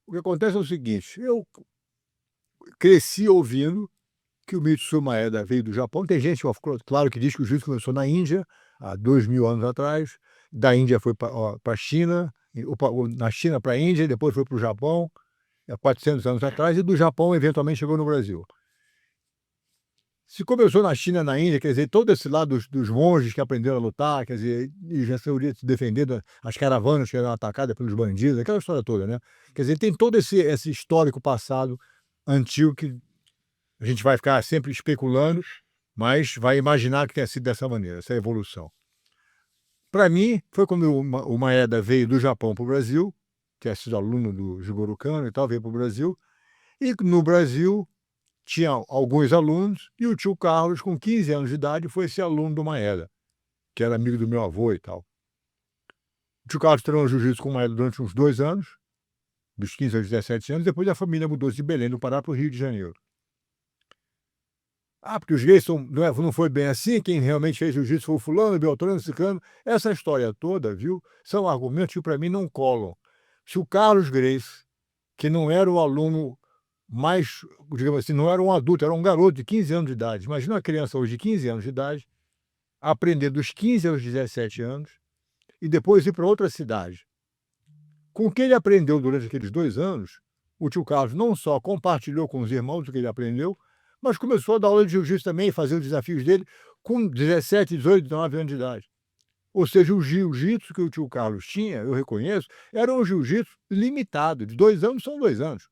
O que acontece é o seguinte, eu cresci ouvindo que o Mitsui Maeda veio do Japão. Tem gente, ó, claro, que diz que o jiu-jitsu começou na Índia, há 2000 anos atrás, da Índia foi para a China, na China para a Índia, e depois foi para o Japão, há 400 anos atrás, e do Japão eventualmente chegou no Brasil. Se começou na China, na Índia, quer dizer, todo esse lado dos monges que aprenderam a lutar, quer dizer, e já sabiam se defender as caravanas que eram atacadas pelos bandidos, aquela história toda, né? Quer dizer, tem todo esse histórico passado antigo que a gente vai ficar sempre especulando, mas vai imaginar que tenha sido dessa maneira, essa evolução. Para mim, foi quando o Maeda veio do Japão para o Brasil, tinha sido aluno do Jigoro Kano e tal, veio para o Brasil, e no Brasil tinha alguns alunos, e o tio Carlos, com 15 anos de idade, foi esse aluno do Maeda, que era amigo do meu avô e tal. O tio Carlos treinou jiu-jitsu com o Maeda durante uns 2 anos, dos 15 aos 17 anos, depois a família mudou de Belém do Pará para o Rio de Janeiro. Porque os gays não foi bem assim, quem realmente fez jiu-jitsu foi o fulano, Beltrano, Ciclano. Essa história toda, viu, são argumentos que para mim não colam. Se o Carlos Gracie, que não era o aluno mais, digamos assim, não era um adulto, era um garoto de 15 anos de idade. Imagina uma criança hoje de 15 anos de idade, aprender dos 15 aos 17 anos e depois ir para outra cidade. Com o que ele aprendeu durante aqueles 2 anos, o tio Carlos não só compartilhou com os irmãos o que ele aprendeu, mas começou a dar aula de jiu-jitsu também, fazer os desafios dele com 17, 18, 19 anos de idade. Ou seja, o jiu-jitsu que o tio Carlos tinha, eu reconheço, era um jiu-jitsu limitado, de 2 anos são 2 anos.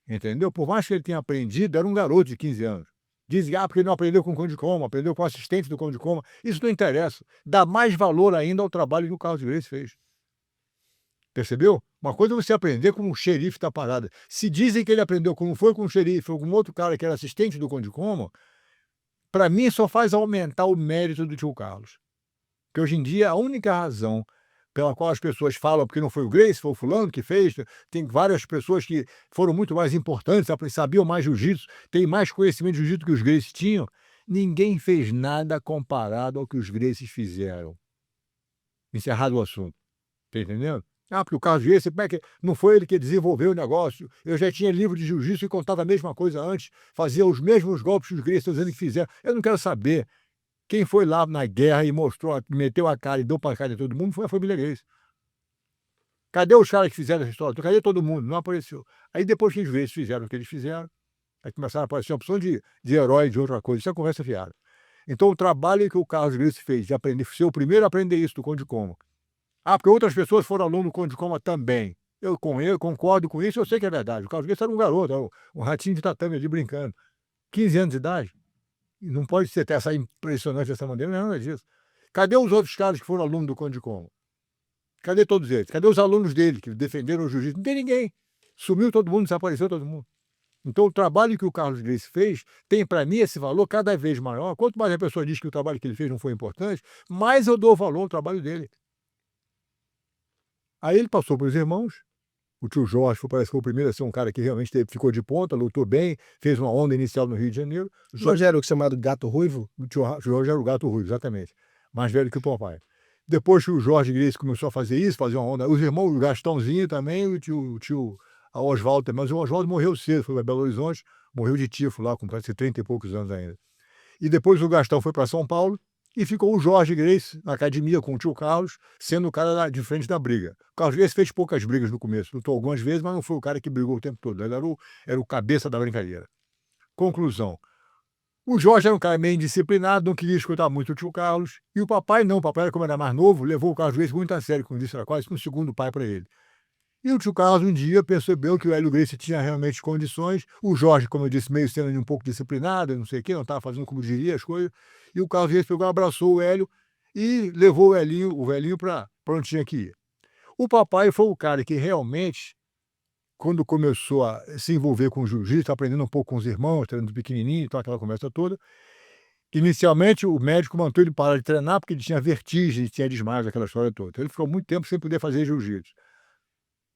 Entendeu? Por mais que ele tenha aprendido, era um garoto de 15 anos. Dizem, porque ele não aprendeu com o Conde Coma, aprendeu com o assistente do Conde Coma. Isso não interessa. Dá mais valor ainda ao trabalho que o Carlos Gracie fez. Percebeu? Uma coisa é você aprender como um xerife da parada. Se dizem que ele aprendeu como foi com o xerife ou com outro cara que era assistente do Conde Coma, para mim só faz aumentar o mérito do tio Carlos. Porque hoje em dia a única razão pela qual as pessoas falam porque não foi o Gracie, foi o fulano que fez, tem várias pessoas que foram muito mais importantes, sabiam mais jiu-jitsu, têm mais conhecimento de jiu-jitsu que os Gracies tinham. Ninguém fez nada comparado ao que os Gracies fizeram. Encerrado o assunto. Tá entendendo? Porque o Carlos Gracie, como é que não foi ele que desenvolveu o negócio? Eu já tinha livro de jiu-jitsu e contava a mesma coisa antes, fazia os mesmos golpes que os Gracie estão dizendo que fizeram. Eu não quero saber. Quem foi lá na guerra e mostrou, meteu a cara e deu pancada em todo mundo foi a família Gracie. Cadê os caras que fizeram essa história? Cadê todo mundo? Não apareceu. Aí depois que os Gracie fizeram o que eles fizeram, aí começaram a aparecer uma opção de herói, de outra coisa. Isso é conversa fiada. Então o trabalho que o Carlos Gracie fez de aprender, ser o primeiro a aprender isso do Conde Coma. Porque outras pessoas foram aluno do Conde Coma também. Eu concordo com isso, eu sei que é verdade. O Carlos Gracie era um garoto, era um ratinho de tatame ali brincando. 15 anos de idade. E não pode ser essa impressionante dessa maneira, não é nada disso. Cadê os outros caras que foram alunos do Conde Coma? Cadê todos eles? Cadê os alunos dele que defenderam o jiu-jitsu? Não tem ninguém. Sumiu todo mundo, desapareceu todo mundo. Então o trabalho que o Carlos Gracie fez tem para mim esse valor cada vez maior. Quanto mais a pessoa diz que o trabalho que ele fez não foi importante, mais eu dou valor ao trabalho dele. Aí ele passou para os irmãos. O tio Jorge parece que foi o primeiro a ser um cara que realmente ficou de ponta, lutou bem, fez uma onda inicial no Rio de Janeiro. O Jorge era o chamado Gato Ruivo? O tio Jorge era o Gato Ruivo, exatamente. Mais velho que o papai. Depois que o Jorge Gracie começou a fazer isso, fazer uma onda, os irmãos, o Gastãozinho também, o tio Oswaldo também, mas o Oswaldo morreu cedo, foi para Belo Horizonte, morreu de tifo lá, com parece 30 e poucos anos ainda. E depois o Gastão foi para São Paulo, e ficou o Jorge Gracie na academia com o tio Carlos, sendo o cara de frente da briga. O Carlos Gracie fez poucas brigas no começo, lutou algumas vezes, mas não foi o cara que brigou o tempo todo. Ele era o cabeça da brincadeira. Conclusão. O Jorge era um cara meio indisciplinado, não queria escutar muito o tio Carlos, e o papai não, o papai, como era mais novo, levou o Carlos Gracie muito a sério, como disse, era quase um segundo pai para ele. E o tio Carlos um dia percebeu que o Hélio Gracie tinha realmente condições, o Jorge, como eu disse, meio sendo um pouco disciplinado, não sei o quê, não estava fazendo como diria as coisas, e o Carlos Gracie pegou, abraçou o Hélio e levou o velhinho para onde tinha que ir. O papai foi o cara que realmente, quando começou a se envolver com o jiu-jitsu, aprendendo um pouco com os irmãos, treinando pequenininho, então aquela conversa toda, inicialmente o médico mandou ele parar de treinar porque ele tinha vertigem, tinha desmaios, aquela história toda. Então ele ficou muito tempo sem poder fazer jiu-jitsu.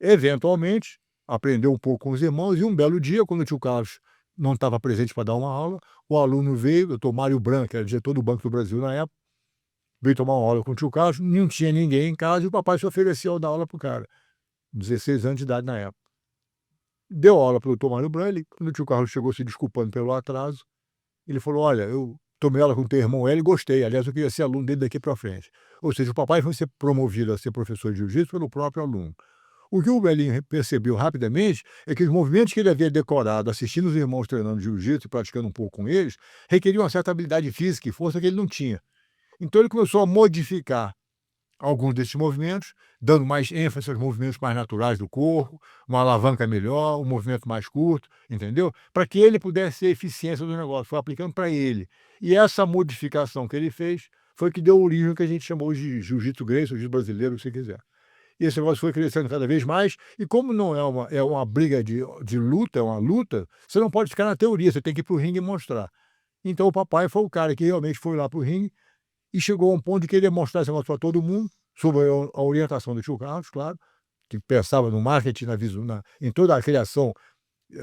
Eventualmente, aprendeu um pouco com os irmãos e um belo dia, quando o tio Carlos não estava presente para dar uma aula, o aluno veio, o doutor Mário Branco, que era diretor do Banco do Brasil na época, veio tomar uma aula com o tio Carlos, não tinha ninguém em casa e o papai se ofereceu a dar aula para o cara. 16 anos de idade na época. Deu aula para o doutor Mário Brandt, quando o tio Carlos chegou se desculpando pelo atraso, ele falou: "Olha, eu tomei aula com o teu irmão Hélio e gostei, aliás eu queria ser aluno dele daqui para frente". Ou seja, o papai foi ser promovido a ser professor de jiu-jitsu pelo próprio aluno. O que o velhinho percebeu rapidamente é que os movimentos que ele havia decorado assistindo os irmãos treinando jiu-jitsu e praticando um pouco com eles, requeriam uma certa habilidade física e força que ele não tinha. Então ele começou a modificar alguns desses movimentos, dando mais ênfase aos movimentos mais naturais do corpo, uma alavanca melhor, um movimento mais curto, entendeu? Para que ele pudesse ter eficiência do negócio, foi aplicando para ele. E essa modificação que ele fez foi que deu origem ao que a gente chamou de jiu-jitsu grego, jiu-jitsu brasileiro, se quiser. E esse negócio foi crescendo cada vez mais, e como não é uma briga de luta, é uma luta, você não pode ficar na teoria, você tem que ir para o ringue e mostrar. Então o papai foi o cara que realmente foi lá para o ringue e chegou a um ponto de querer mostrar esse negócio para todo mundo, sob a orientação do tio Carlos, claro, que pensava no marketing, em toda a criação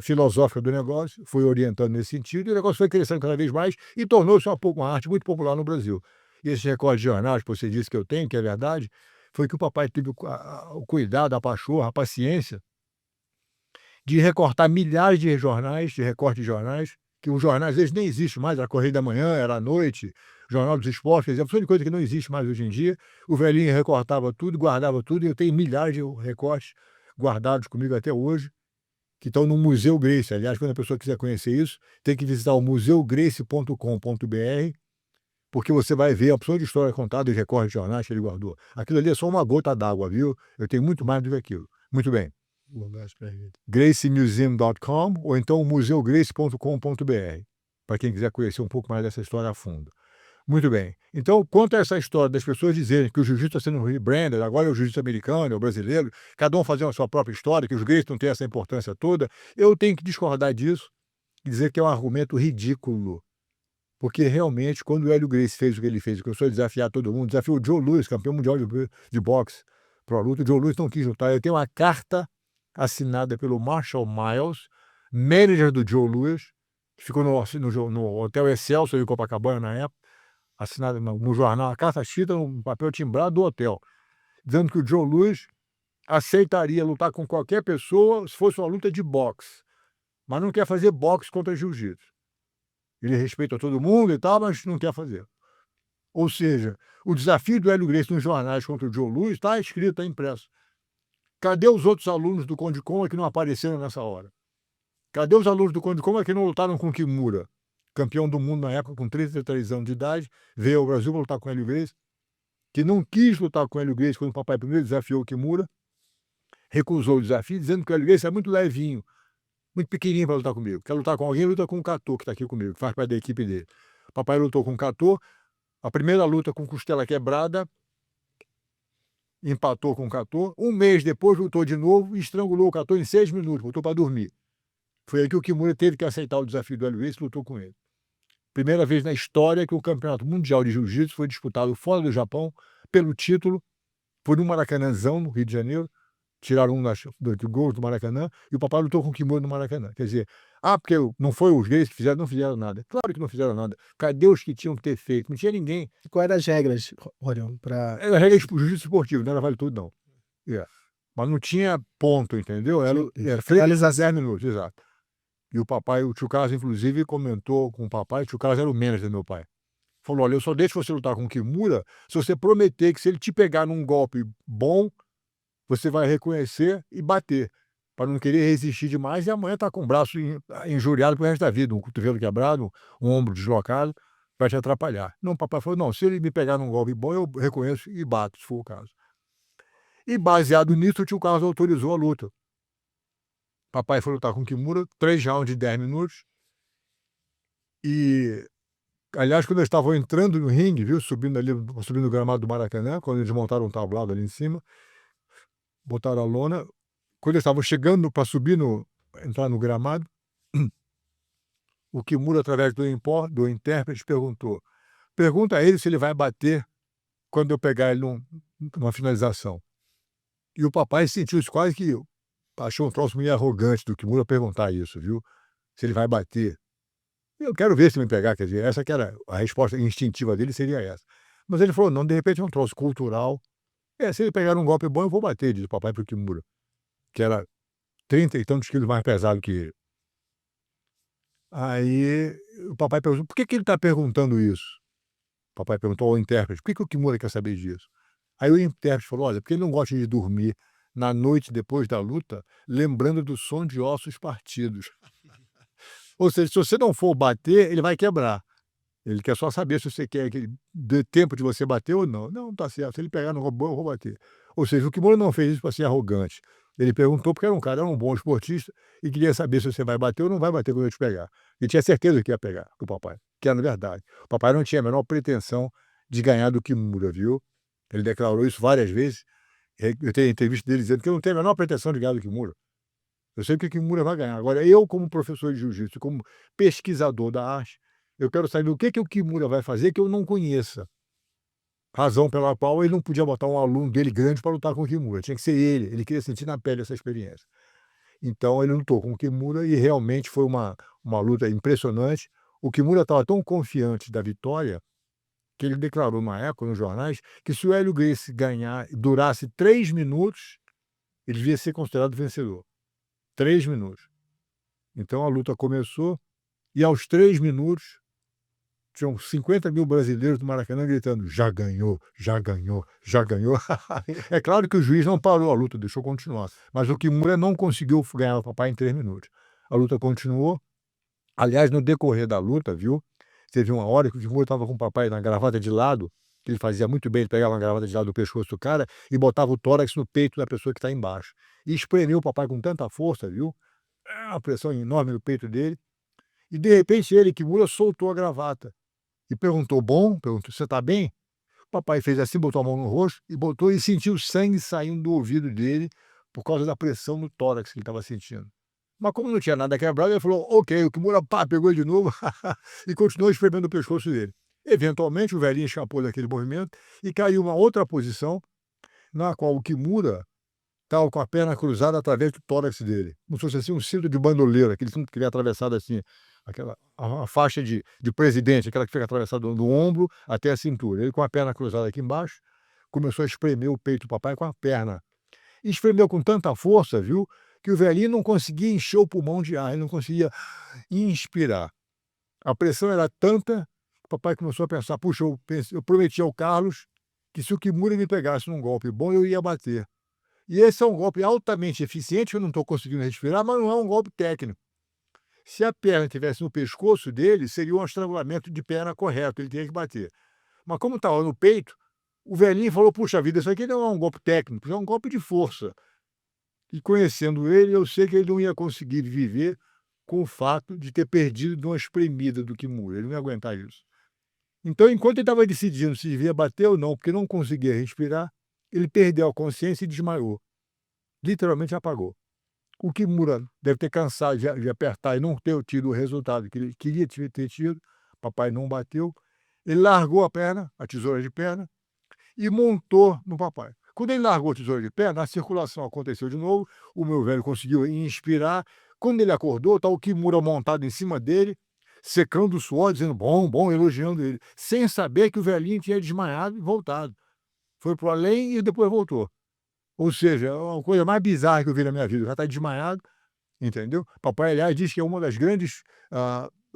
filosófica do negócio, foi orientando nesse sentido, e o negócio foi crescendo cada vez mais e tornou-se uma arte muito popular no Brasil. E esse recorde de jornais que você disse que eu tenho, que é verdade, foi que o papai teve o cuidado, a pachorra, a paciência de recortar milhares de jornais, de recorte de jornais, que os jornais eles nem existem mais, era Correio da Manhã, era à noite, Jornal dos Esportes, é uma de coisa que não existe mais hoje em dia. O velhinho recortava tudo, guardava tudo, e eu tenho milhares de recortes guardados comigo até hoje, que estão no Museu Gracie. Aliás, quando a pessoa quiser conhecer isso, tem que visitar o museugracie.com.br, porque você vai ver a opção de história contada, os recortes de jornais que ele guardou. Aquilo ali é só uma gota d'água, viu? Eu tenho muito mais do que aquilo. Muito bem. graciemuseum.com ou então museugracie.com.br, para quem quiser conhecer um pouco mais dessa história a fundo. Muito bem. Então, quanto a essa história das pessoas dizerem que o jiu-jitsu está sendo rebranded, agora é o jiu-jitsu americano, é o brasileiro, cada um fazendo a sua própria história, que os Gracie não têm essa importância toda, eu tenho que discordar disso e dizer que é um argumento ridículo. Porque realmente, quando o Hélio Gracie fez o que ele fez, que começou a desafiar todo mundo, desafiou o Joe Louis, campeão mundial de boxe pro luta, o Joe Louis não quis lutar. Eu tenho uma carta assinada pelo Marshall Miles, manager do Joe Louis, que ficou no Hotel Excelsior em Copacabana na época, assinada no jornal, a carta escrita no papel timbrado do hotel, dizendo que o Joe Louis aceitaria lutar com qualquer pessoa se fosse uma luta de boxe, mas não quer fazer boxe contra jiu-jitsu. Ele respeita todo mundo e tal, mas não quer fazer. Ou seja, o desafio do Hélio Gracie nos jornais contra o Joe Louis está escrito, está impresso. Cadê os outros alunos do Conde Coma que não apareceram nessa hora? Cadê os alunos do Conde Coma que não lutaram com Kimura? Campeão do mundo na época, com 33 anos de idade, veio ao Brasil para lutar com o Hélio Gracie, que não quis lutar com o Hélio Gracie quando o papai primeiro desafiou o Kimura, recusou o desafio, dizendo que o Hélio Gracie é muito levinho, muito pequenininho para lutar comigo. Quer lutar com alguém, luta com o Catô, que está aqui comigo, que faz parte da equipe dele. O papai lutou com o Catô, a primeira luta com costela quebrada, empatou com o Catô. Um mês depois lutou de novo e estrangulou o Catô em 6 minutos, botou para dormir. Foi aí que o Kimura teve que aceitar o desafio do Hélio Gracie e lutou com ele. Primeira vez na história que o Campeonato Mundial de Jiu-Jitsu foi disputado fora do Japão, pelo título, foi no Maracanãzão, no Rio de Janeiro. Tiraram dos gols do Maracanã, e o papai lutou com o Kimura no Maracanã. Quer dizer, porque não foi os gays que fizeram, não fizeram nada. Claro que não fizeram nada. Cadê os que tinham que ter feito? Não tinha ninguém. E quais eram as regras, Rorion, para... Era a regra de jiu-jitsu esportivo, não era vale tudo, não. Mas não tinha ponto, entendeu? Era 10 minutos, exato. E o papai, o tio Carlos, inclusive, comentou com o papai, o tio Carlos era o manager do meu pai. Falou: olha, eu só deixo você lutar com o Kimura se você prometer que se ele te pegar num golpe bom, você vai reconhecer e bater, para não querer resistir demais e amanhã tá com o braço injuriado pro resto da vida, um cotovelo quebrado, um ombro deslocado, vai te atrapalhar. Não, o papai falou: não, se ele me pegar num golpe bom, eu reconheço e bato, se for o caso. E baseado nisso, o tio Carlos autorizou a luta. Papai foi lutar com o Kimura, 3 rounds de 10 minutos. E, aliás, quando eles estavam entrando no ringue, viu, subindo o gramado do Maracanã, quando eles montaram um tablado ali em cima, botaram a lona, quando eles estavam chegando para entrar no gramado, o Kimura, através do intérprete, pergunta a ele se ele vai bater quando eu pegar ele numa finalização. E o papai sentiu isso quase que... achou um troço meio arrogante do Kimura perguntar isso, viu? Se ele vai bater. Eu quero ver se me pegar, quer dizer, essa que era a resposta instintiva dele, seria essa. Mas ele falou: não, de repente é um troço cultural. Se ele pegar um golpe bom, eu vou bater, diz o papai pro Kimura. que era 30 e tantos quilos mais pesado que ele. Aí o papai perguntou: "Por que que ele está perguntando isso?" O papai perguntou ao intérprete: "Por que que o Kimura quer saber disso?" Aí o intérprete falou: "Olha, porque ele não gosta de dormir na noite depois da luta, lembrando do som de ossos partidos." Ou seja, se você não for bater, ele vai quebrar. Ele quer só saber se você quer que ele dê tempo de você bater ou não. Não, tá certo, se ele pegar no robô, eu vou bater. Ou seja, o Kimura não fez isso para ser arrogante. Ele perguntou porque era um bom esportista e queria saber se você vai bater ou não vai bater quando eu te pegar. Ele tinha certeza que ia pegar com o papai, que era verdade. O papai não tinha a menor pretensão de ganhar do Kimura, viu. Ele declarou isso várias vezes. Eu tenho entrevista dele dizendo que eu não tenho a menor pretensão de ganhar do Kimura. Eu sei que o Kimura vai ganhar. Agora eu, como professor de jiu-jitsu, como pesquisador da arte, eu quero saber o que o Kimura vai fazer que eu não conheça. Razão pela qual ele não podia botar um aluno dele grande para lutar com o Kimura, tinha que ser ele queria sentir na pele essa experiência. Então ele lutou com o Kimura e realmente foi uma luta impressionante. O Kimura estava tão confiante da vitória, que ele declarou na época nos jornais, que se o Hélio Gracie ganhar durasse 3 minutos, ele devia ser considerado vencedor. 3 minutos. Então a luta começou e aos 3 minutos tinham 50.000 brasileiros do Maracanã gritando: "Já ganhou, já ganhou, já ganhou." É claro que o juiz não parou a luta, deixou continuar, mas o Kimura não conseguiu ganhar o papai em 3 minutos. A luta continuou. Aliás, no decorrer da luta, viu, teve uma hora que o Kimura estava com o papai na gravata de lado, que ele fazia muito bem, ele pegava uma gravata de lado do pescoço do cara e botava o tórax no peito da pessoa que está embaixo. E espremeu o papai com tanta força, viu, uma pressão enorme no peito dele, e de repente ele, Kimura, soltou a gravata. E perguntou: "Bom?" Perguntou: "Você está bem?" O papai fez assim, botou a mão no rosto e botou e sentiu sangue saindo do ouvido dele, por causa da pressão no tórax que ele estava sentindo. Mas como não tinha nada quebrado, ele falou: "Ok." O Kimura, pá, pegou ele de novo e continuou espremendo o pescoço dele. Eventualmente, o velhinho escapou daquele movimento e caiu uma outra posição, na qual o Kimura estava com a perna cruzada através do tórax dele, como se fosse assim um cinto de bandoleiro, aquele cinto que vem atravessado assim, aquela a faixa de presidente, aquela que fica atravessada do ombro até a cintura. Ele com a perna cruzada aqui embaixo, começou a espremer o peito do papai com a perna. E espremeu com tanta força, viu, que o velhinho não conseguia encher o pulmão de ar, ele não conseguia inspirar. A pressão era tanta, o papai começou a pensar: "Puxa, eu prometi ao Carlos que se o Kimura me pegasse num golpe bom, eu ia bater. E esse é um golpe altamente eficiente, eu não estou conseguindo respirar, mas não é um golpe técnico. Se a perna estivesse no pescoço dele, seria um estrangulamento de perna correto, ele teria que bater. Mas como estava no peito, o velhinho falou: "Puxa vida, isso aqui não é um golpe técnico, isso é um golpe de força." E conhecendo ele, eu sei que ele não ia conseguir viver com o fato de ter perdido de uma espremida do Kimura, ele não ia aguentar isso. Então, enquanto ele estava decidindo se devia bater ou não, porque não conseguia respirar, ele perdeu a consciência e desmaiou. Literalmente apagou. O Kimura deve ter cansado de apertar e não ter tido o resultado que ele queria ter tido, papai não bateu, ele largou a perna, a tesoura de perna, e montou no papai. Quando ele largou a tesoura de perna, a circulação aconteceu de novo, o meu velho conseguiu inspirar, quando ele acordou, está o Kimura montado em cima dele, secando o suor, dizendo: "Bom, bom", elogiando ele, sem saber que o velhinho tinha desmaiado e voltado. Foi para o além e depois voltou. Ou seja, é uma coisa mais bizarra que eu vi na minha vida, o cara está desmaiado, entendeu. Papai, aliás, diz que é uma das grandes,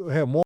remorsos